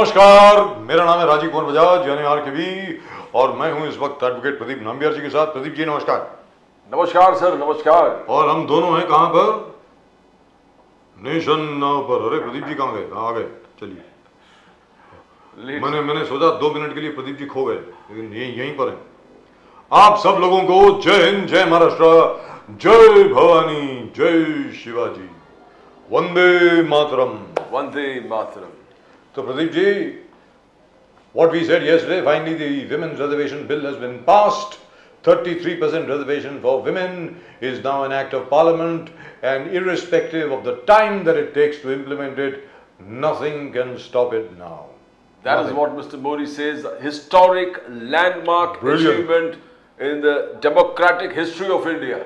नमस्कार, मेरा नाम है राजीव कुमार बजाज यानी आरकेबी और मैं हूं इस वक्त एडवोकेट प्रदीप नाम्बियार जी के साथ। प्रदीप जी नमस्कार। नमस्कार सर, नमस्कार। और हम दोनों हैं कहां पर? नेशन नाउ पर। अरे प्रदीप जी कहां गए? कहां आ गए? चलिए, मैंने सोचा 2 मिनट के लिए प्रदीप जी खो गए, लेकिन यहीं पर हैं। आप सब लोगों को जय हिंद, जय महाराष्ट्र, जय भवानी, जय Shivaji, Vande Mataram. Vande Mataram. So Pradeep ji, what we said yesterday, finally the Women's Reservation Bill has been passed. 33% reservation for women is now an act of parliament, and irrespective of the time that it takes to implement it, nothing can stop it now. That is what Mr. Modi says, historic landmark achievement in the democratic history of India.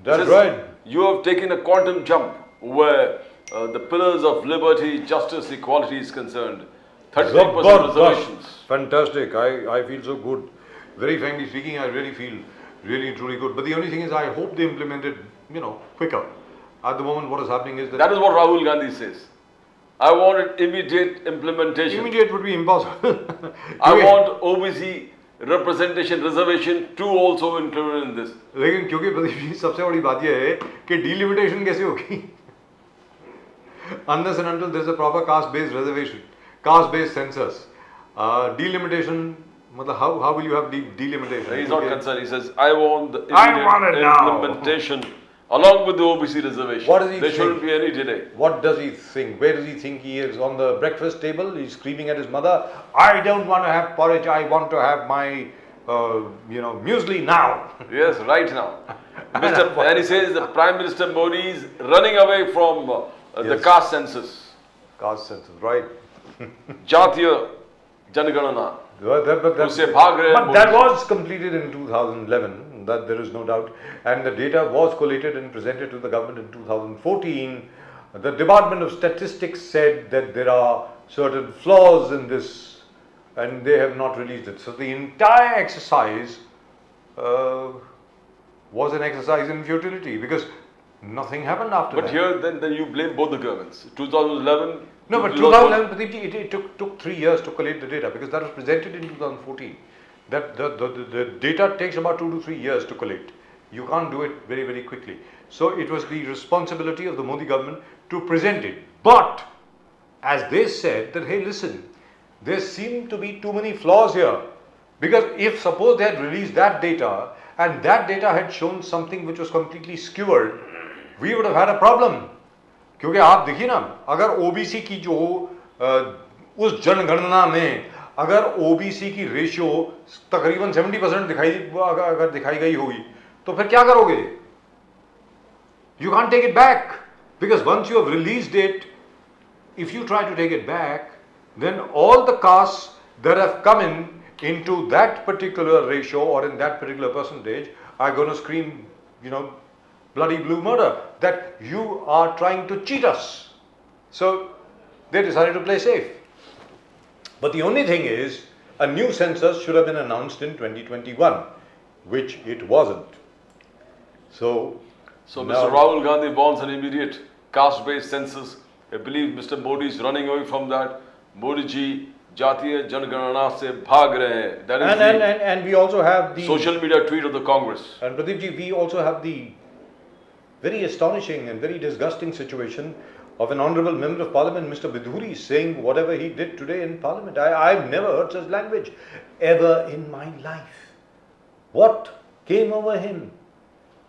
That's right. You have taken a quantum jump where the pillars of liberty, justice, equality is concerned. 33% reservations. Fantastic. I feel so good. Very frankly speaking, I really feel really truly good. But the only thing is, I hope they implement it, quicker. At the moment, what is happening is that... That is what Rahul Gandhi says. I want immediate implementation. Immediate would be impossible. I want OBC representation, reservation to also included in this. लेकिन क्योंकि प्रदीप जी सबसे बड़ी बात यह है कि delimitation कैसे होगी? Unless and until there is a proper caste-based reservation, caste-based census, delimitation. How will you have delimitation? He is not concerned. He says, I want the immediate implementation along with the OBC reservation. What does he there think? shouldn't be any delay. What does he think? Where does he think he is? On the breakfast table, he's screaming at his mother, I don't want to have porridge, I want to have my, muesli now. Yes, right now. And he says the Prime Minister Modi is running away from the caste census. Caste census, right. Jatiya Janaganana. But that was completed in 2011, that there is no doubt, and the data was collated and presented to the government in 2014. The Department of Statistics said that there are certain flaws in this and they have not released it. So the entire exercise was an exercise in futility because nothing happened after that. But here then you blame both the governments. 2011. No, but 2011, Pradeep, it took 3 years to collate the data because that was presented in 2014. That the data takes about 2 to 3 years to collect. You can't do it very, very quickly. So it was the responsibility of the Modi government to present it. But as they said that, hey, listen, there seem to be too many flaws here. Because if suppose they had released that data and that data had shown something which was completely skewered, we would have had a problem. क्योंकि आप देखिए ना, अगर OBC की जो उस जनगणना में अगर ओबीसी की रेशियो तकरीबन 70% अगर दिखाई गई होगी तो फिर क्या करोगे? You can't take it back because once you have released it, if you try to take it back, then all the castes that have come into that particular ratio or in that particular percentage are going to scream, bloody blue murder, that you are trying to cheat us. So they decided to play safe. But the only thing is, a new census should have been announced in 2021, which it wasn't. So Mr. Rahul Gandhi wants an immediate caste-based census. I believe Mr. Modi is running away from that. Modi ji Jatiya Janaganana se bhag rahe hain. That is and we also have the social media tweet of the Congress. And Pradeep ji, we also have the very astonishing and very disgusting situation of an honourable member of parliament, Mr. Bidhuri, saying whatever he did today in parliament. I've never heard such language ever in my life. What came over him?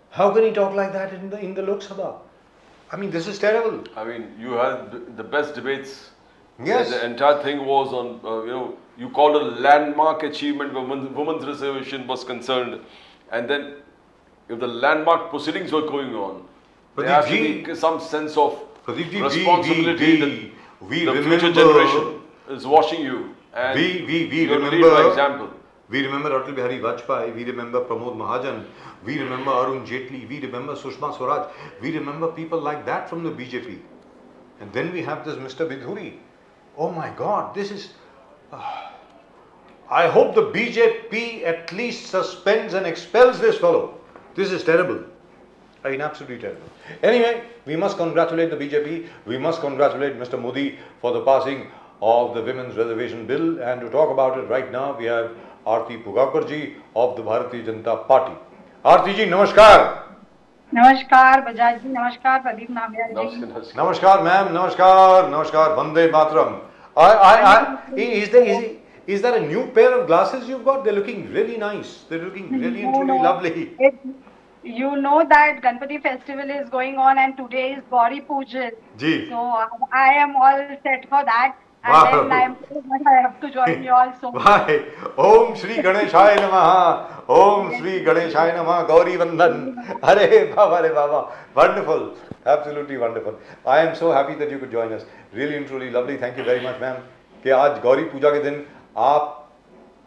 How can he talk like that in the Lok Sabha? I mean, this is terrible. I mean, you had the best debates. Yes. The entire thing was on, you called it a landmark achievement where women's reservation was concerned. And then if the landmark proceedings were going on, there has to be some sense of responsibility that the future generation is watching you. And we remember by example. We remember Atal Bihari Vajpayee, we remember Pramod Mahajan, we remember Arun Jaitley, we remember Sushma Swaraj, we remember people like that from the BJP. And then we have this Mr. Bidhuri. Oh my God, this is... I hope the BJP at least suspends and expels this fellow. This is terrible. I mean, absolutely terrible. Anyway, we must congratulate the BJP. We must congratulate Mr. Modi for the passing of the Women's Reservation Bill, and to talk about it right now we have Aarti Pugakar ji of the Bharatiya Janata Party. Aarti ji, namaskar. नमस्कार बजाज जी, नमस्कार प्रदीप नामयाल जी, नमस्कार ma'am, नमस्कार, नमस्कार, Vande Mataram. Is there a new pair of glasses you've got? They're looking really nice. They're looking really and truly lovely. You know that Ganpati festival is going on and today is Gauri Pujan. Ji. So I am all set for that. And then I have to join you also. Why? Om Shri Ganeshaya Namaha. Om Shri Ganeshaya Namaha. Gauri Vandan. Hare Baba, Hare Baba. Wonderful. Absolutely wonderful. I am so happy that you could join us. Really and truly lovely. Thank you very much, ma'am. कि आज गौरी पूजा के दिन आप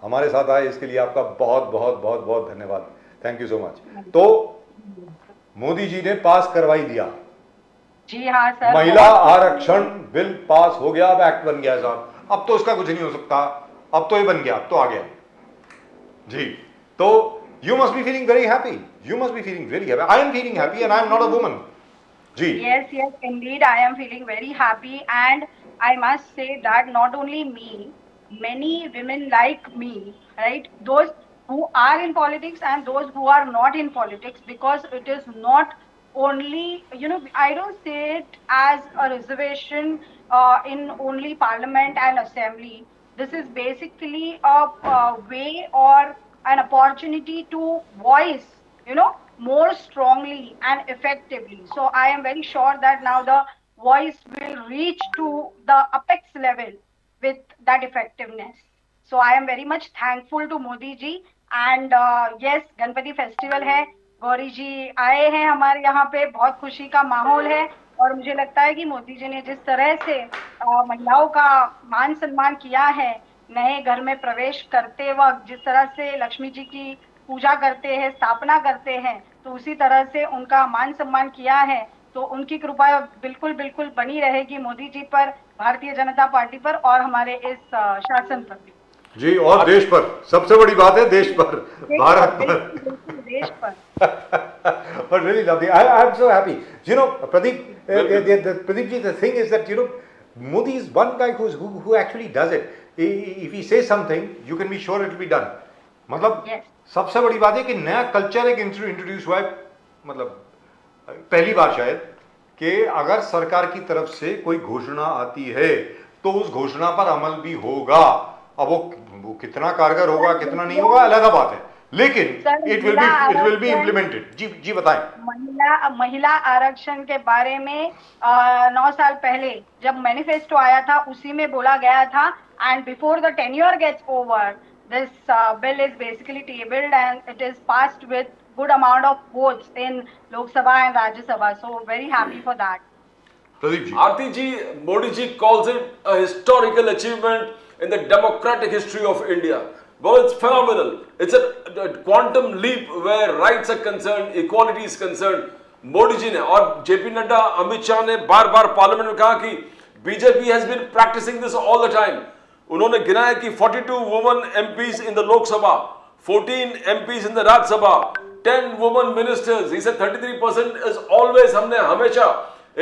हमारे साथ आए, इसके लिए आपका बहुत बहुत बहुत बहुत धन्यवाद. Thank you so much. तो मोदी जी ने पास करवाई दिया. जी हाँ सर. महिला आरक्षण बिल पास हो गया, अब एक्ट बन गया साहब. अब तो उसका कुछ नहीं हो सकता. अब तो ये बन गया, अब तो आ गया जी. तो you must be feeling very happy. You must be feeling very happy. I am feeling happy and I am not a woman. जी. Yes, yes, indeed, I am feeling very happy, and I must say that not only me, many women like me, right? Those who are in politics and those who are not in politics, because it is not only, I don't say it as a reservation in only parliament and assembly. This is basically a way or an opportunity to voice, more strongly and effectively. So I am very sure that now the voice will reach to the apex level with that effectiveness. So I am very much thankful to Modi ji, and yes, Ganpati festival है, गौरी जी आए हैं हमारे यहाँ पे, बहुत खुशी का माहौल है. और मुझे लगता है कि मोदी जी ने जिस तरह से महिलाओं का मान सम्मान किया है, नए घर में प्रवेश करते वक्त जिस तरह से लक्ष्मी जी की पूजा करते हैं, स्थापना करते हैं, तो उसी तरह से उनका मान सम्मान किया है. तो उनकी कृपा बिल्कुल बिल्कुल बनी रहेगी मोदी जी पर, भारतीय जनता पार्टी पर और हमारे इस शासन पर जी. और देश पर, सबसे बड़ी बात है देश पर, भारत पर, देश पर. But really lovely. I am so happy. Pradeep, Pradeep ji, the thing is that Modi is one guy who actually does it. If he says something, you can be sure it will be done. मतलब सबसे बड़ी बात है कि नया culture एक introduce हुआ है, मतलब पहली बार शायद, कि अगर सरकार की तरफ से कोई घोषणा आती है तो उस घोषणा पर अमल भी होगा. अब वो कितना कारगर होगा, कितना नहीं होगा, अलग बात है, लेकिन इट विल बी इम्प्लीमेंटेड. जी बताएं. महिला आरक्षण के बारे में 9 साल पहले जब मैनिफेस्टो आया था, उसी में बोला गया था, and before the tenure gets over, this bill is basically tabled and it is passed with good amount of votes in Lok Sabha and Rajya Sabha. So very happy for that. Pradeep ji. Aarti ji, Modi ji calls it a historical achievement in the democratic history of India. Well, it's phenomenal. It's a quantum leap where rights are concerned, equality is concerned. Modi ji ने और JP Nadda, Amit Shah ने बार-बार parliament में कहा कि BJP has been practicing this all the time. उन्होंने गिनाया कि 42 women MPs in the Lok Sabha, 14 MPs in the Rajya Sabha, 10 women ministers. He said 33% is always हमने हमेशा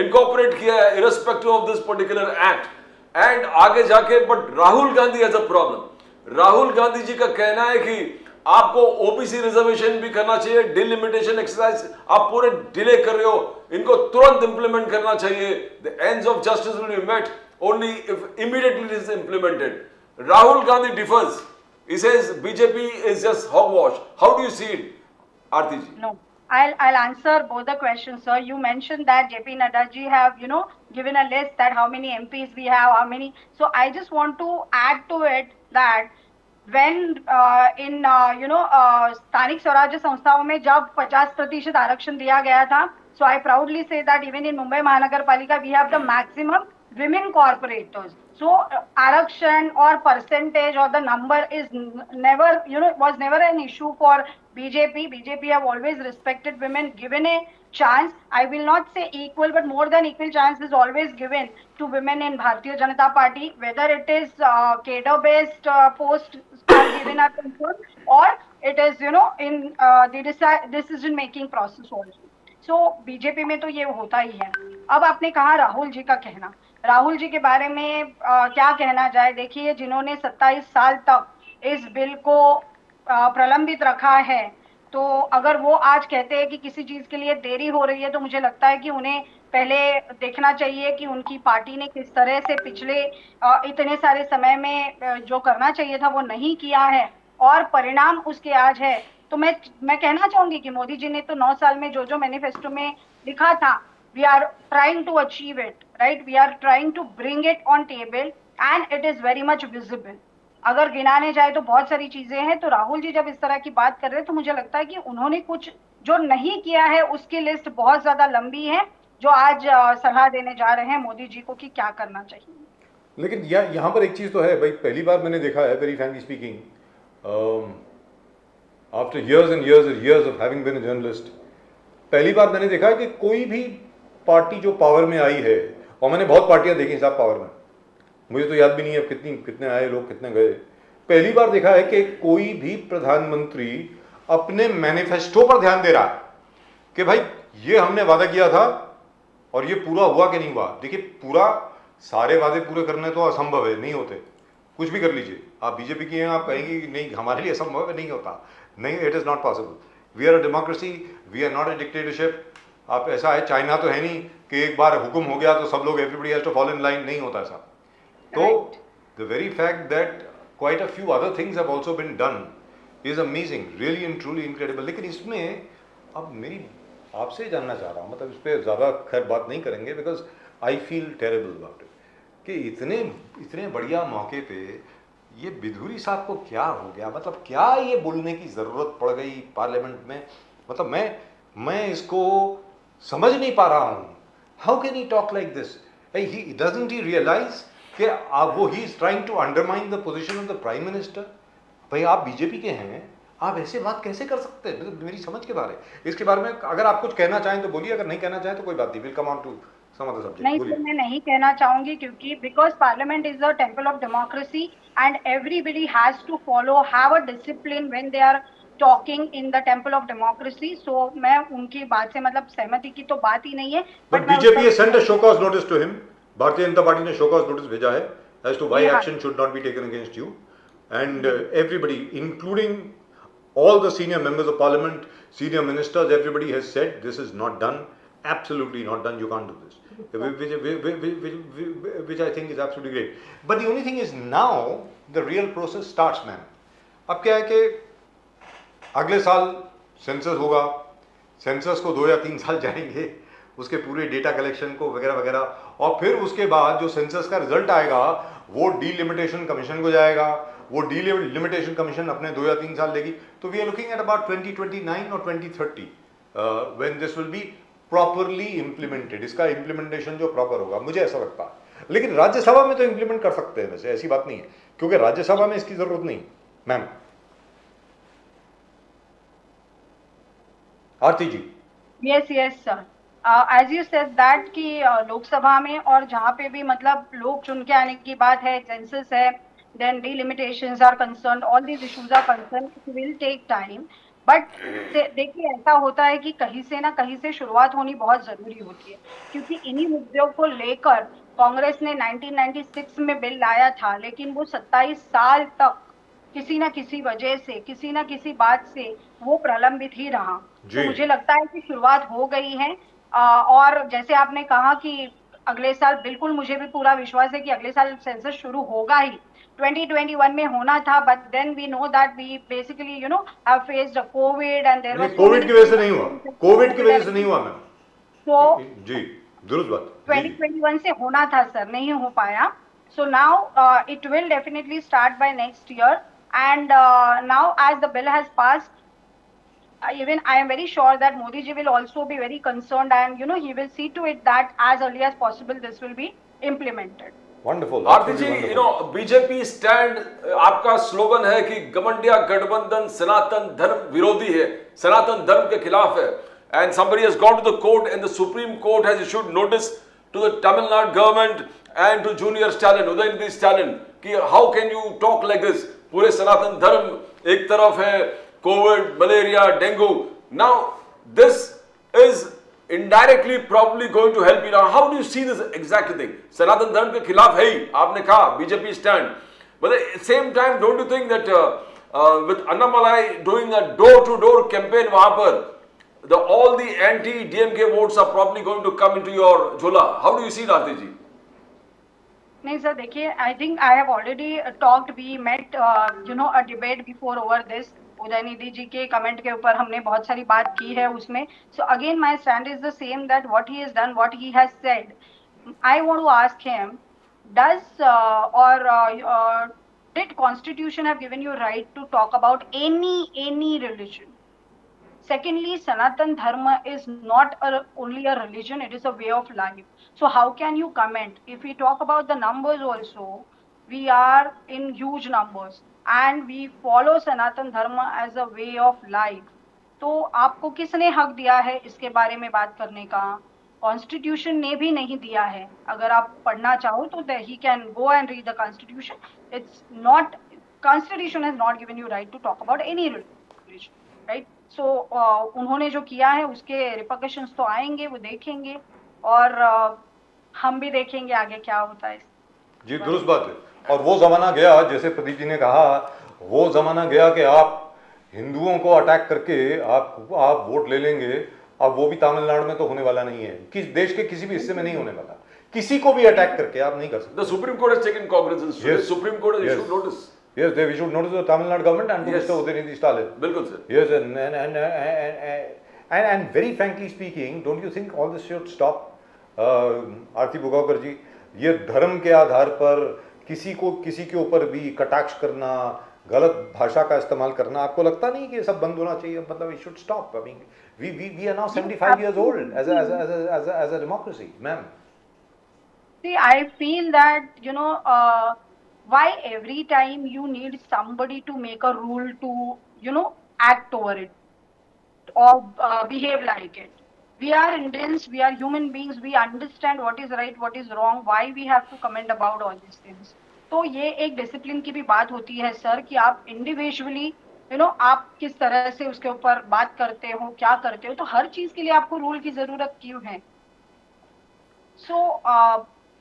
incorporate किया है irrespective of this particular act. And आगे जाके but Rahul Gandhi has a problem. Rahul Gandhi ji का कहना है कि आपको OBC रिजर्वेशन भी करना चाहिए, डिलिमिटेशन एक्सरसाइज आप पूरे डिले कर रहे हो, इनको तुरंत इंप्लीमेंट करना चाहिए. The ends of justice will be met only if immediately it is implemented. Rahul Gandhi differs. He says BJP is just hogwash. How do you see it, Aarti ji? No, I'll answer both the questions, sir. You mentioned that JP Nadda ji have, given a list that how many MPs we have, how many. So I just want to add to it that when in स्थानिक स्वराज्य संस्थाओं में जब 50% आरक्षण दिया गया था, so I proudly say that even in Mumbai Mahaнаगर पालिका we have the maximum women corporators. So आरक्षण or percentage or the number is never, was never an issue for BJP. BJP have always respected women, given a chance. I will not say equal, but more than equal chance is always given to women in Bharatiya Janata Party, whether it is cadre-based post are given at or it is, in the decision-making process also. So BJP में तो ये होता ही है. अब आपने कहा राहुल जी का कहना, राहुल जी के बारे में क्या कहना जाए। देखिए, जिन्होंने 27 साल तक इस बिल को प्रलंबित रखा है, तो अगर वो आज कहते हैं कि किसी चीज के लिए देरी हो रही है, तो मुझे लगता है कि उन्हें पहले देखना चाहिए कि उनकी पार्टी ने किस तरह से पिछले इतने सारे समय में जो करना चाहिए था वो नहीं किया है, और परिणाम उसके आज है। तो मैं कहना चाहूंगी कि मोदी जी ने तो 9 साल में जो जो मैनिफेस्टो में लिखा था, we are trying to achieve it, right? We are trying to bring it on table and it is very much visible. अगर गिनाने जाए तो बहुत सारी चीजें हैं। तो राहुल जी जब इस तरह की बात कर रहे हैं, तो मुझे लगता है कि उन्होंने कुछ जो नहीं किया है उसकी लिस्ट बहुत ज्यादा लंबी है, जो आज सलाह देने जा रहे हैं मोदी जी को कि क्या करना चाहिए। लेकिन यहाँ पर एक चीज तो है भाई, पहली बार मैंने देखा है, very frankly speaking, after years and years and years of having been a journalist, पहली बार मैंने देखा है कि कोई भी पार्टी जो पावर में आई है, और मैंने बहुत पार्टियां देखी साहब पावर में, मुझे तो याद भी नहीं है कितने आए लोग, कितने गए, पहली बार देखा है कि कोई भी प्रधानमंत्री अपने मैनिफेस्टो पर ध्यान दे रहा है कि भाई ये हमने वादा किया था और ये पूरा हुआ कि नहीं हुआ। देखिए, पूरा सारे वादे पूरे करने तो असंभव है, नहीं होते, कुछ भी कर लीजिए आप, बीजेपी की हैं, आप कहेंगे कि नहीं हमारे लिए असंभव है, नहीं होता, नहीं, it is not possible. We are a democracy, we are not a dictatorship. आप ऐसा है, चाइना तो है नहीं कि एक बार हुक्म हो गया तो सब लोग everybody has to follow in line, नहीं होता ऐसा। तो the very fact that quite a few other things have also been done is amazing, really and truly incredible. लेकिन इसमें अब मेरी आपसे जानना चाह रहा हूँ, मतलब इस पर ज़्यादा खैर बात नहीं करेंगे, because I feel terrible about it, कि इतने बढ़िया मौके पे ये बिधूरी साहब को क्या हो गया, मतलब क्या ये बोलने की ज़रूरत पड़ गई पार्लियामेंट में, मतलब मैं इसको समझ नहीं पा रहा हूँ। How can he talk like this? He doesn't he realise कि वो he is trying to undermine the position of the prime minister. भाई आप बीजेपी के हैं, आप ऐसे बात कैसे कर सकते हैं? मेरी समझ के बारे, इसके बारे में अगर आप कुछ कहना चाहें तो बोलिए, अगर नहीं कहना चाहें तो कोई बात नहीं, will come on to some other subject. नहीं, तो मैं नहीं कहना चाहूंगी, क्योंकि because Parliament is the temple of democracy and everybody has to follow, have a discipline when they are talking in the temple of democracy. So मैं उनकी बात से मतलब सहमति की तो बात ही नहीं है। But BJP has sent a show cause notice to him, Bharatiya Janata party ने show cause notice भेजा है as to why action should not be taken against you, and everybody including all the senior members of parliament, senior ministers, everybody has said this is not done, absolutely not done, you can't do this, which I think is absolutely great. But the only thing is now the real process starts, man. अब क्या है कि अगले साल census होगा, census को 2 या 3 साल जाएंगे, उसके पूरे डेटा कलेक्शन को वगैरह वगैरह, और फिर उसके बाद जो सेंसस का रिजल्ट आएगा वो डीलिमिटेशन कमीशन को जाएगा, वो डीलिमिटेशन कमीशन अपने 2 या 3 साल लेगी। तो we are looking at about 2029 और 2030 when this will be properly implemented. इसका इम्प्लीमेंटेशन जो प्रॉपर होगा, मुझे ऐसा लगता है। लेकिन राज्यसभा में तो इम्प्लीमेंट कर सकते हैं, वैसे ऐसी बात नहीं है, क्योंकि राज्यसभा में इसकी जरूरत नहीं। Ma'am Aarti ji. Yes sir, as you said that कि लोकसभा में और जहाँ पे भी मतलब लोग चुन के आने की बात है, सेंसस है, then delimitations are concerned, all these issues are concerned, it will take time. But देखिए, ऐसा होता है कि कहीं से ना कहीं से शुरुआत होनी बहुत जरूरी होती है, क्योंकि इन्हीं मुद्दों को लेकर कांग्रेस ने 1996 में बिल लाया था, लेकिन वो 27 साल तक किसी ना किसी वजह से, किसी ना किसी बात से वो प्रलंबित ही रहा। तो मुझे लगता है कि शुरुआत हो गई है, और जैसे आपने कहा कि अगले साल, बिल्कुल मुझे भी पूरा विश्वास है कि अगले साल सेंसस शुरू होगा ही, 2021 में होना था, but then we know that we basically have faced covid and there was covid की वजह से नहीं हुआ, कोविड की वजह से नहीं हुआ मैम। तो जी दुरुस्त बात, 2021 से होना था सर, नहीं हो पाया। So now it will definitely start by next year, and now as the bill has passed, even I am very sure that Modi ji will also be very concerned, and he will see to it that as early as possible this will be implemented. Wonderful. Aarti ji, BJP stand, आपका slogan है कि गठबंधन गठबंधन सनातन धर्म विरोधी है, सनातन धर्म के खिलाफ है, and somebody has gone to the court and the Supreme Court has issued notice to the Tamil Nadu government and to Junior Stalin, Udaynithi Stalin, कि how can you talk like this? पूरे सनातन धर्म एक तरफ है, Covid, malaria, dengue. Now this is indirectly probably going to help Iran. How do you see this exact thing? Sanatan Dharm के खिलाफ है ही, आपने कहा BJP stand, but at the same time, don't you think that with Annamalai doing a door-to-door campaign वहाँ पर, all the anti-DMK votes are probably going to come into your झोला. How do you see it, Aarti ji? नहीं sir, देखिए, I think I have already talked, we met a debate before over this. Udhayanidhi ji के comment के ऊपर हमने बहुत सारी बात की है उसमें. So again my stand is the same, that what he has done, what he has said, I want to ask him, does और did constitution have given you right to talk about any religion? Secondly, Sanatan Dharma is not only a religion, it is a way of life. So how can you comment? If we talk about the numbers also, we are in huge numbers and we follow Sanatan Dharma as a way of life. तो आपको किसने हक दिया है इसके बारे में बात करने का? कॉन्स्टिट्यूशन ने भी नहीं दिया है. अगर आप पढ़ना चाहो तो he can go and read the constitution. It's not, constitution has not given you right to talk about any religion, right? So उन्होंने जो किया है उसके रिपरकशंस तो आएंगे, वो देखेंगे, और हम भी देखेंगे आगे क्या होता है. जी दुरुस्त बात है. और वो जमाना गया, जैसे प्रदीप जी ने कहा, वो जमाना गया कि आप हिंदुओं को अटैक करके आप वोट ले लेंगे. अब वो भी तमिलनाडु में तो होने वाला नहीं है, किस देश के किसी भी हिस्से में नहीं होने वाला. किसी को भी अटैक करके आप नहीं कर सकते. The Supreme Court has taken cognizance. Yes. Supreme Court has issued notice. Yes, they issued notice to the Tamil Nadu government and to Mr. Udayanidhi Stalin. बिल्कुल sir. Yes, and very frankly speaking, don't you think all this should stop? आरती भुगावकर जी, ये धर्म के आधार पर किसी के ऊपर भी कटाक्ष करना, गलत भाषा का इस्तेमाल करना, आपको लगता नहीं कि ये सब बंद होना चाहिए? मतलब it should stop. I mean, we are now 75 years old as a democracy, ma'am. See, I feel that, why every time you need somebody to make a rule to, act over it or behave like it. We are Indians, we are human beings, we understand what is right, what is wrong, why we have to comment about all these things. तो ये एक discipline की भी बात होती है sir, कि आप इंडिविजुअली आप किस तरह से उसके ऊपर बात करते हो, क्या करते हो. तो हर चीज के लिए आपको रूल की जरूरत क्यों है? So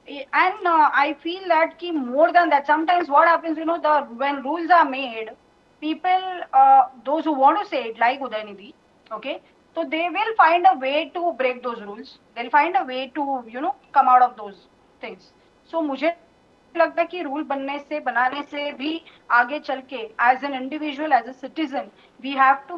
and I feel that ki more than that, sometimes what happens, when rules are made, people, those who want to say it, like Udayanidhi, okay, so they will find a way to break those rules. They'll find a way to, come out of those things. So मुझे लगता है कि rule बनाने से भी आगे चल के, as an individual, as a citizen, we have to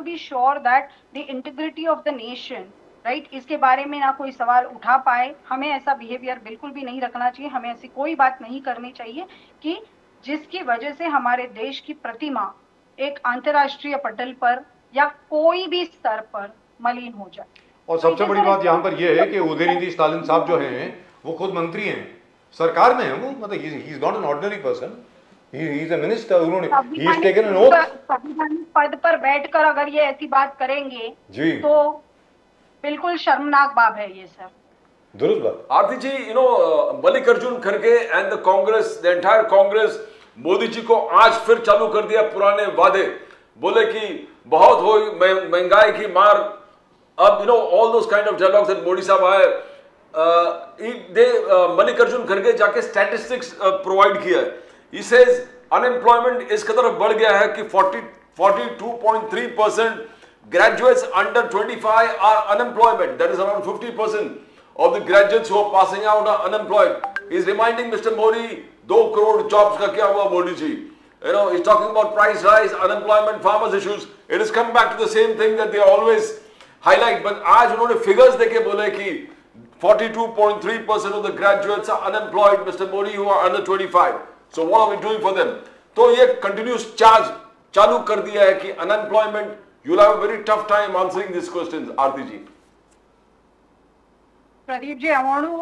be sure that the integrity of the nation, right, इसके बारे में ना कोई सवाल उठा पाए. हमें ऐसा बिहेवियर बिल्कुल भी नहीं रखना चाहिए. हमें ऐसी कोई बात नहीं करनी चाहिए कि जिसकी वजह से हमारे देश की प्रतिमा एक अंतर्राष्ट्रीय पटल पर या कोई भी स्तर पर मलिन हो जाए. और सबसे बड़ी बात यहाँ पर यह है कि उदयनिधि स्टालिन साहब जो हैं वो खुद मंत्री हैं, सरकार में हैं. वो मतलब he is not an ordinary person, he is a minister. उन्होंने he is taken an oath. संविधानिक पद पर बैठकर अगर ये ऐसी बात करेंगे जी तो बिल्कुल शर्मनाक बात है ये सर. दुरुस्त बात. आरती जी, मल्लिकार्जुन खड़गे and the Congress, the entire Congress, Modi ji को आज फिर चालू कर दिया पुराने वादे. बोले कि बहुत हो महंगाई की मार. अब all those kind of dialogues that Modi साहब आए, मल्लिकार्जुन खड़गे जाके स्टैटिस्टिक्स प्रोवाइड किया है. ही सेज अनएम्प्लॉयमेंट इस कदर बढ़ गया है कि 42.3% graduates under 25 are unemployed. That is around 50% of the graduates who are passing out are unemployed. He is reminding Mr. Modi, 2 crore jobs का क्या हुआ Modi ji? He's talking about price rise, unemployment, farmers issues. It has come back to the same thing that they always highlight. But आज उन्होंने figures देके बोले कि 42.3% of the graduates are unemployed, Mr. Modi, who are under 25. So what are we doing for them? तो ये continuous charge चालू कर दिया है कि unemployment. You'll have a very tough time answering these questions, Aarti ji. Pradeep ji, I want to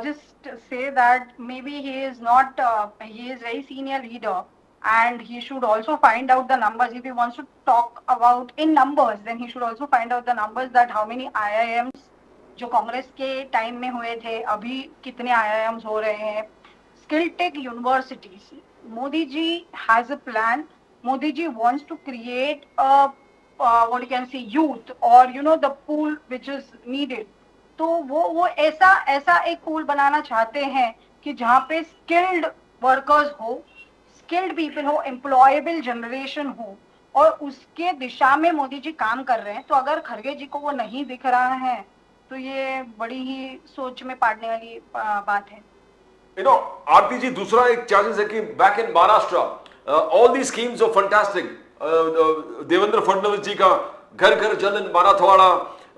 just say that maybe he is very senior leader and he should also find out the numbers. If he wants to talk about in numbers, then he should also find out the numbers, that how many IIMs जो कांग्रेस के time में हुए थे, अभी कितने IIMs हो रहे हैं. Skill Tech Universities. Modi ji has a plan. Modi ji wants to create a what you can say youth or the pool which is needed. तो वो ऐसा ऐसा एक पूल बनाना चाहते हैं कि जहाँ पे स्किल्ड वर्कर्स हो, स्किल्ड पीपल हो, एम्प्लॉयबल जनरेशन हो, और उसके दिशा में मोदी जी काम कर रहे हैं. तो अगर खरगे जी को वो नहीं दिख रहा है तो ये बड़ी ही सोच में पाड़ने वाली बात है. आरती जी, दूसरा एक चैलेंज है कि back in Maharashtra all the schemes are fantastic. Devendra Fadnavis ji का घर घर जल इन मराठवाड़ा,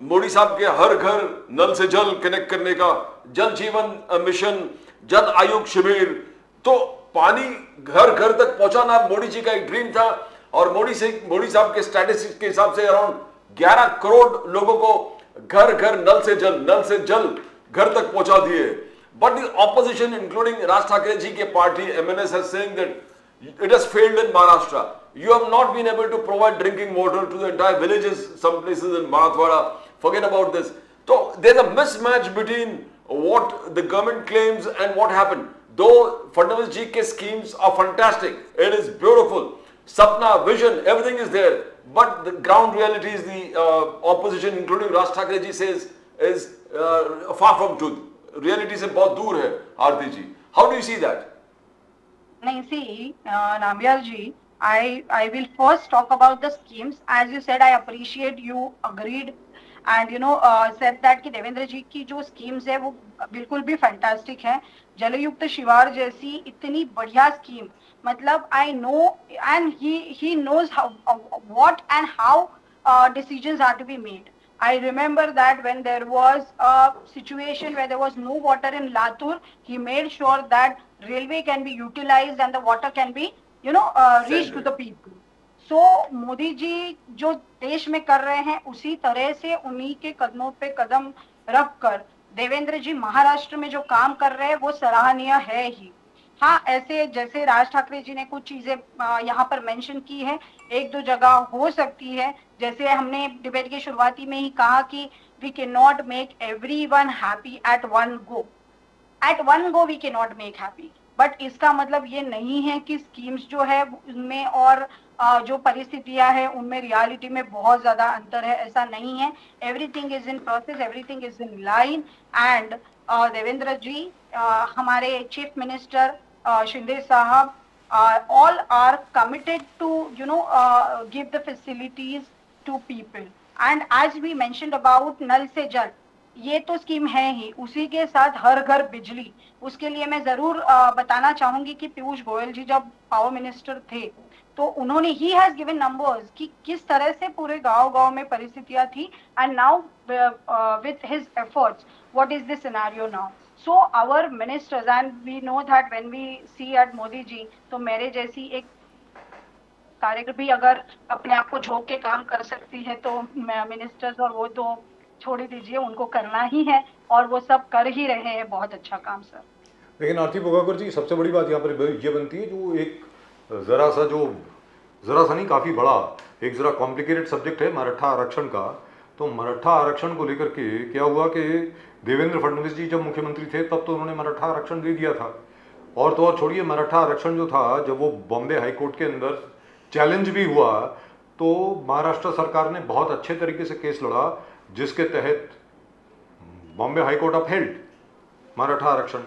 मोदी साहब के हर घर नल से जल कनेक्ट करने का, जल जीवन मिशन, जल आयोग शिविर, तो पानी घर घर तक पहुंचाना मोदी जी का एक ड्रीम था. और मोदी साहब के स्टैटिस्टिक्स के हिसाब से अराउंड 11 करोड़ लोगों को घर घर नल से जल घर तक पहुंचा दिए. But the opposition including Raj Thackeray ji के party MNS has saying that it has failed in Maharashtra. You have not been able to provide drinking water to the entire villages, some places in Marathwada. Forget about this. So there's a mismatch between what the government claims and what happened. Though Fadnavis ji ke schemes are fantastic, it is beautiful. Sapna, vision, everything is there. But the ground reality is the opposition, including Raj Thakre ji, says is far from truth. Reality se bahut dur hai, Aarti ji. How do you see that? नहीं, see, Nambiar ji, I will first talk about the schemes. As you said, I appreciate you agreed and said that कि देवेंद्र जी की जो schemes है वो बिल्कुल भी fantastic है. जलयुक्त शिवार जैसी इतनी बढ़िया स्कीम, मतलब I know and he knows how what and how decisions are to be made. I remember that when there was a situation where there was no water in Latur, he made sure that railway can be utilized and the water can be, reached to the people. So Modi ji जो देश में कर रहे हैं उसी तरह से उन्हीं के कदमों पे कदम रख कर देवेंद्र जी महाराष्ट्र में जो काम कर रहे हैं वो सराहनीय है ही. हाँ, ऐसे जैसे राज ठाकरे जी ने कुछ चीजें यहाँ पर मेंशन की है, एक दो जगह हो सकती है. जैसे हमने डिबेट की शुरुआती में ही कहा कि we can not make everyone happy at one go we can not make happy. But इसका मतलब ये नहीं है कि स्कीम्स जो है उनमें और जो परिस्थितियां हैं उनमें रियलिटी में बहुत ज्यादा अंतर है, ऐसा नहीं है. Everything is in process, everything is in line. And Devendra ji, हमारे चीफ मिनिस्टर शिंदे साहब, all are committed to give the facilities to people. And as we mentioned about नल से जल, ये तो स्कीम है ही, उसी के साथ हर घर बिजली. उसके लिए मैं जरूर बताना चाहूंगी कि पीयूष गोयल जी जब पावर मिनिस्टर थे तो उन्होंने ही हैज गिवन नंबर्स कि किस तरह से पूरे गांव में परिस्थितियां थी. And now with his efforts what is the scenario now. So our ministers, and we know that when we see at Modi ji, तो मेरे जैसी एक कार्यक्रम भी अगर अपने आप को झोंक के काम कर सकती है तो मिनिस्टर्स और वो तो छोड़ ही दीजिए, उनको करना ही है और वो सब कर ही रहे हैं. बहुत अच्छा काम सर. लेकिन आरती बोगाकर जी, सबसे बड़ी बात यहाँ पर ये बनती है जो एक जरा सा नहीं काफ़ी बड़ा एक ज़रा कॉम्प्लिकेटेड सब्जेक्ट है मराठा आरक्षण का. तो मराठा आरक्षण को लेकर के क्या हुआ कि देवेंद्र फडणवीस जी जब मुख्यमंत्री थे तब तो उन्होंने मराठा आरक्षण दे दिया था. और तो और छोड़िए, मराठा आरक्षण जो था जब वो बॉम्बे हाई कोर्ट के अंदर चैलेंज भी हुआ तो महाराष्ट्र सरकार ने बहुत अच्छे तरीके से केस लड़ा जिसके तहत Bombay high court upheld Maratha आरक्षण.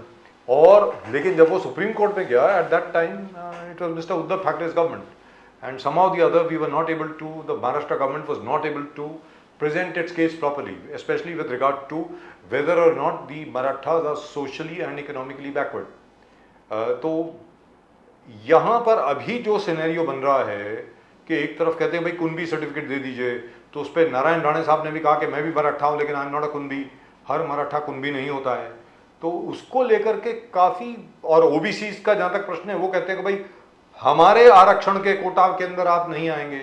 और लेकिन जब वो सुप्रीम कोर्ट में गया at that time it was mister Uddhav ठाकरे's government and somehow the other we were not able to, the Maharashtra government was not able to present its case properly, especially with regard to whether or not the Marathas are socially and economically backward. तो यहाँ पर अभी जो scenario बन रहा है कि एक तरफ कहते हैं भाई कुंभी सर्टिफिकेट दे दीजिए, तो उस पर नारायण राणे साहब ने भी कहा कि मैं भी मराठा हूँ लेकिन आई एम नॉट अ कुंभी, हर मराठा कुंभी नहीं होता है. तो उसको लेकर के काफ़ी, और ओबीसी का जहाँ तक प्रश्न है वो कहते हैं कि भाई हमारे आरक्षण के कोटा के अंदर आप नहीं आएंगे.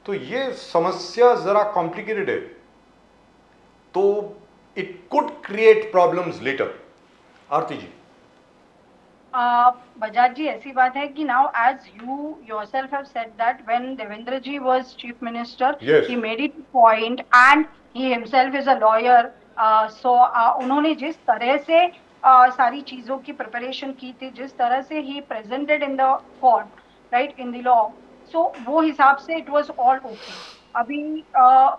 तो ये समस्या जरा कॉम्प्लिकेटेड है, तो it could create problems later. Aarti ji. Bajaj ji, ऐसी बात है कि now as you yourself have said that when Devendra ji was chief minister he made it point and he himself is a lawyer. So उन्होंने जिस तरह से सारी चीजों की प्रिपरेशन की थी, जिस तरह से he presented in the court, right, in the law, so वो हिसाब से इट वाज ऑल ओके. अभी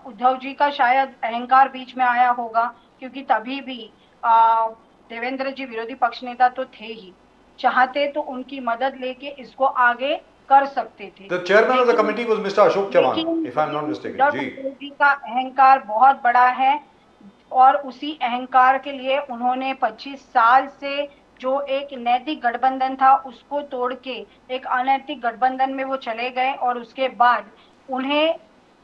उद्धव जी का शायद अहंकार बीच में आया होगा, क्योंकि तभी भी देवेंद्र जी विरोधी पक्ष नेता तो थे ही, चाहते तो उनकी मदद लेके इसको आगे कर सकते थे। The chairman of the committee was Mr. Ashok Chavan, if I'm not लेकिन mistaken. उद्धव जी। ठाकरे जी का अहंकार बहुत बड़ा है, और उसी अहंकार के लिए उन्होंने 25 साल से जो एक नैतिक गठबंधन था उसको तोड़ के एक अनैतिक गठबंधन में वो चले गए, और उसके बाद उन्हें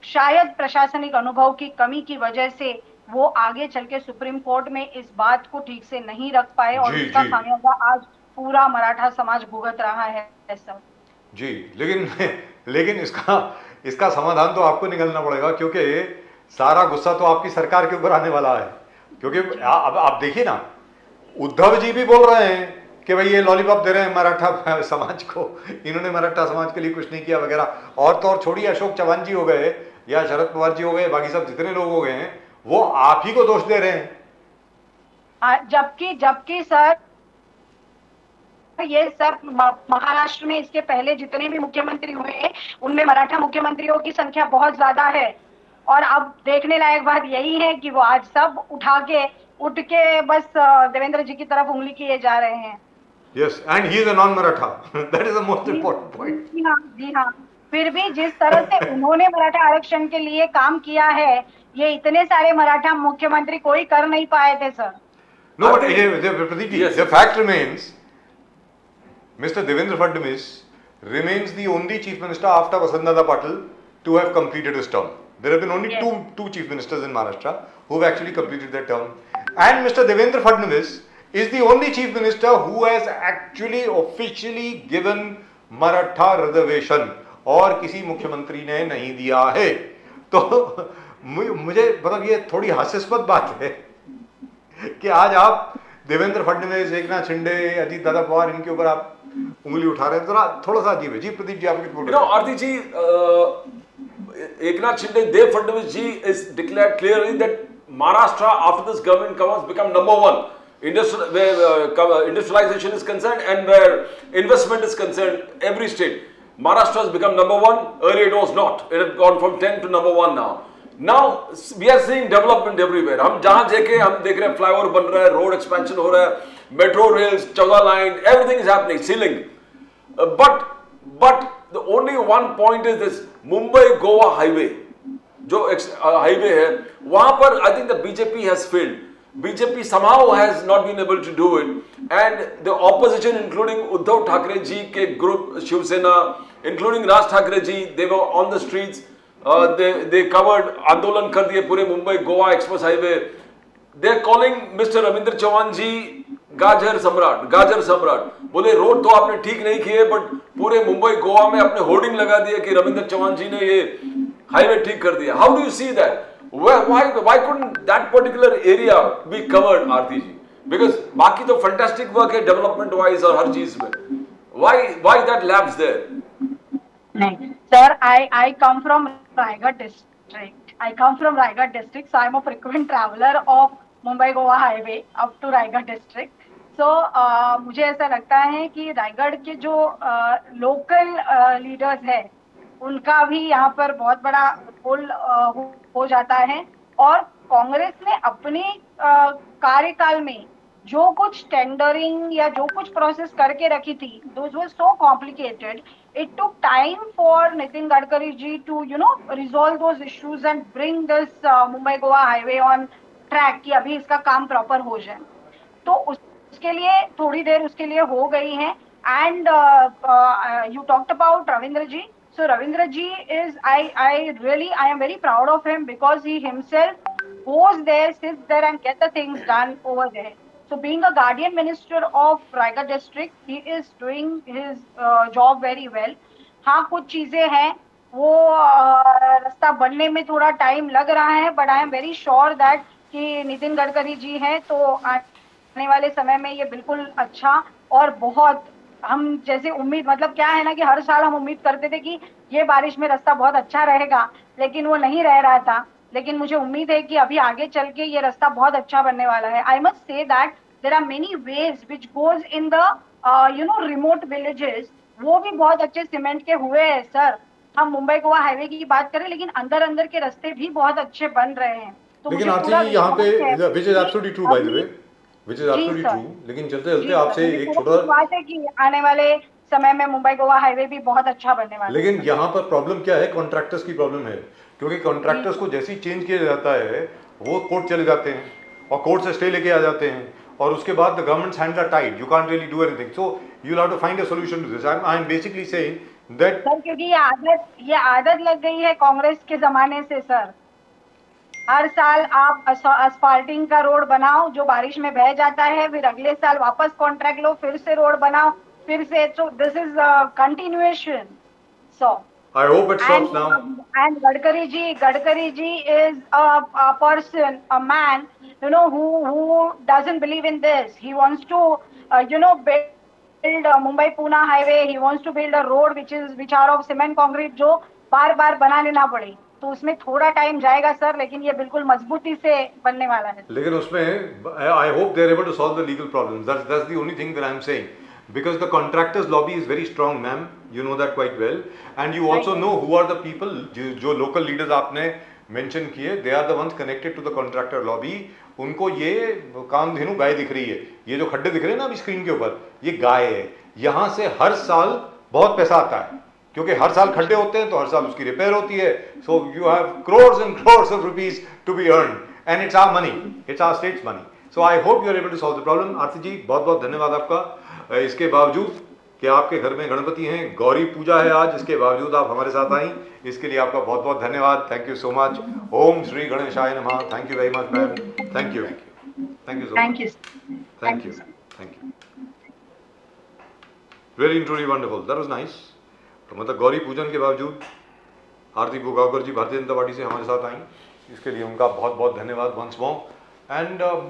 शायद प्रशासनिक अनुभव की कमी की वजह से वो आगे चल के सुप्रीम कोर्ट में इस बात को ठीक से नहीं रख पाए, और जी, उसका जी। खामियाजा आज पूरा मराठा समाज भुगत रहा है सर। जी, लेकिन इसका समाधान तो आपको निकलना पड़ेगा, क्योंकि सारा गुस्सा तो आपकी सरकार के ऊपर आने वाला है। क्योंकि अब आप देखिए ना, उद्धव जी भी बोल रहे हैं कि भाई ये लॉलीपॉप दे रहे हैं मराठा समाज को, इन्होंने मराठा समाज के लिए कुछ नहीं किया वगैरह। और तो और छोड़िए, अशोक चौहान जी हो गए या शरद पवार जी हो गए, बाकी सब जितने लोग हो गए हैं वो आप ही को दोष दे रहे हैं। जबकि सर ये सब महाराष्ट्र में इसके पहले जितने भी मुख्यमंत्री हुए हैं उनमें मराठा मुख्यमंत्रियों की संख्या बहुत ज्यादा है, और अब देखने लायक बात यही है कि वो आज सब उठ के बस देवेंद्र जी की तरफ उंगली किए जा रहे हैं। Yes, and he is a non-Maratha. That is the most important point. जी हाँ। फिर भी जिस तरह से उन्होंने मराठा आरक्षण के लिए काम किया है, ये इतने सारे मराठा मुख्यमंत्री कोई कर नहीं पाए थे sir. No, but Pradeep ji, the fact remains, Mr. Devendra Fadnavis remains the only chief minister after Vasantdada Patil to have completed his term. There have been only two chief ministers in Maharashtra who have actually completed their term, and Mr. Devendra Fadnavis is the only chief minister who has actually officially given Maratha reservation, और किसी मुख्यमंत्री ने नहीं दिया है। तो मुझे मतलब ये थोड़ी हास्यास्पद बात है कि आज आप देवेंद्र फडणवीस, एकनाथ शिंदे, अजीत दादा पवार, इनके ऊपर आप उंगली उठा रहे हैं। थोड़ा सा अजीब है। जी प्रदीप जी, आपके बोल रहे हैं। आरती जी, Eknath Shinde, Dev Fadnavis ji is declared clearly that Maharashtra, after this government comes, become number one where industrialization is concerned and where investment is concerned. Every state, Maharashtra has become number one. Earlier it was not. It had gone from 10 to number one now. Now we are seeing development everywhere. हम जहाँ जाके हम देख रहे हैं flyover बन रहा है, रोड एक्सपेंशन हो रहा है, metro rails, 14 line, everything is happening, ceiling. But the only one point is this Mumbai Goa highway, जो highway है, वहाँ पर I think the BJP has failed. BJP somehow has not been able to do it, and the opposition, including Uddhav Thackeray ji के group Shiv Sena, including Raj Thackeray ji, they were on the streets. They covered, आंदोलन कर दिए पूरे Mumbai Goa express highway. They are calling Mr. Ravindra Chavan ji गाजर सम्राट. बोले road तो आपने ठीक नहीं किए, बट पूरे मुंबई गोवा में अपने होर्डिंग लगा दिए कि रविंद्र चौहान जी ने ये हाईवे ठीक कर दिया. How do you see that? Why couldn't that particular area be covered, Aarti ji? Because बाकी तो fantastic work है development wise और हर चीज में. Why that lapse there? नहीं sir, I come from Raigad district. So I am a frequent traveler of Mumbai Goa highway up to Raigad district. So मुझे ऐसा लगता है कि रायगढ़ के जो लोकल लीडर्स है उनका भी यहाँ पर बहुत बड़ा रोल हो जाता है, और कांग्रेस ने अपने कार्यकाल में जो कुछ टेंडरिंग या जो कुछ प्रोसेस करके रखी थी, those were so complicated. It took time for Nitin Gadkari ji to resolve those issues and bring this Mumbai Goa highway on track कि अभी इसका काम प्रॉपर हो जाए. तो उसके लिए थोड़ी देर उसके लिए हो गई है. And you talked about Ravindra ji. So Ravindra ji is, I am very proud of him because he himself goes there, sits there and get the things done over there. So being a guardian minister of Raigad district, he is doing his job very well. हाँ, कुछ चीजें हैं वो रास्ता बनने में थोड़ा time लग रहा है, but I am very sure that कि नितिन गडकरी जी हैं तो आने वाले समय में ये बिल्कुल अच्छा और बहुत हम जैसे उम्मीद, मतलब क्या है ना कि हर साल हम उम्मीद करते थे कि ये बारिश में रास्ता बहुत अच्छा रहेगा, लेकिन वो नहीं रह रहा था. लेकिन मुझे उम्मीद है कि अभी आगे चल के ये रास्ता बहुत अच्छा बनने वाला है. I must say that there are many ways which goes in the remote villages, वो भी बहुत अच्छे सीमेंट के हुए हैं सर. हम मुंबई गोवा हाईवे की बात करें, लेकिन अंदर अंदर के रास्ते भी बहुत अच्छे बन रहे हैं। तो लेकिन मुझे आरती पूरा जी यहाँ पे विश्वास है विच इज कि absolutely true by the way, अभी, विच इज जी एब्सोल्युटली सर, ट्रू, लेकिन चलते चलते जी सर, आपसे मुझे एक पूरा छोटा, विश्वास है कि आने वाले समय में मुंबई गोवा हाईवे भी बहुत अच्छा बनने वाला है लेकिन सर। यहाँ पर प्रॉब्लम क्या है, कॉन्ट्रैक्टर्स की प्रॉब्लम है, क्योंकि जी कॉन्ट्रैक्टर्स को सर। जैसे ही चेंज किया जाता है वो कोर्ट चले जाते हैं और कोर्ट से स्टे लेके आ जाते हैं और उसके बाद the government's hands are tied, you can't really do anything, so you will have to find a solution to this. I am basically saying that sir क्योंकि ये आदत लग गई है कांग्रेस के जमाने से सर। हर साल आप असफाल्टिंग का रोड बनाओ जो बारिश में बह जाता है, फिर अगले साल वापस कॉन्ट्रैक्ट लो, फिर से रोड बनाओ, फिर से, so this is a continuation. So I hope it and stops now. and Gadkari ji is a person, a man, who doesn't believe in this. He wants to build Mumbai Pune highway. He wants to build a road which are of cement concrete, जो बार बार बनाने ना पड़े। तो उसमें थोड़ा time जाएगा sir, लेकिन ये बिल्कुल मजबूती से बनने वाला है। लेकिन उसमें I hope they are able to solve the legal problems, that's the only thing that I am saying, because the contractors lobby is very strong, ma'am, you know that quite well, and you also know who are the people, जो local leaders आपने mention किए, they are the ones connected to the contractor lobby। उनको ये कामधेनु गाय दिख रही है, ये जो खड्डे दिख रहे हैं ना अभी स्क्रीन के ऊपर, ये गाय है, यहाँ से हर साल बहुत पैसा आता है, क्योंकि हर साल खड्डे होते हैं तो हर साल उसकी रिपेयर होती है, so you have crores and crores of rupees to be earned and it's our money, it's our state's money, so I hope you are able to solve the problem। आरती जी बहुत बहुत धन्यवाद आपका, इसके बावजूद कि आपके घर में गणपति हैं, गौरी पूजा है आज, इसके बावजूद आप हमारे साथ आई, इसके लिए आपका बहुत बहुत धन्यवाद, थैंक यू सो मच। ओम श्री गणेशाय नमः, thank you very much ma'am, thank you, thank you so thank much, you, thank you, thank you, very truly wonderful, that was nice. तो मतलब गौरी पूजन के बावजूद आरती भोगावकर जी भारतीय जनता पार्टी से हमारे साथ आई, इसके लिए उनका बहुत बहुत धन्यवाद वंस मोर। एंड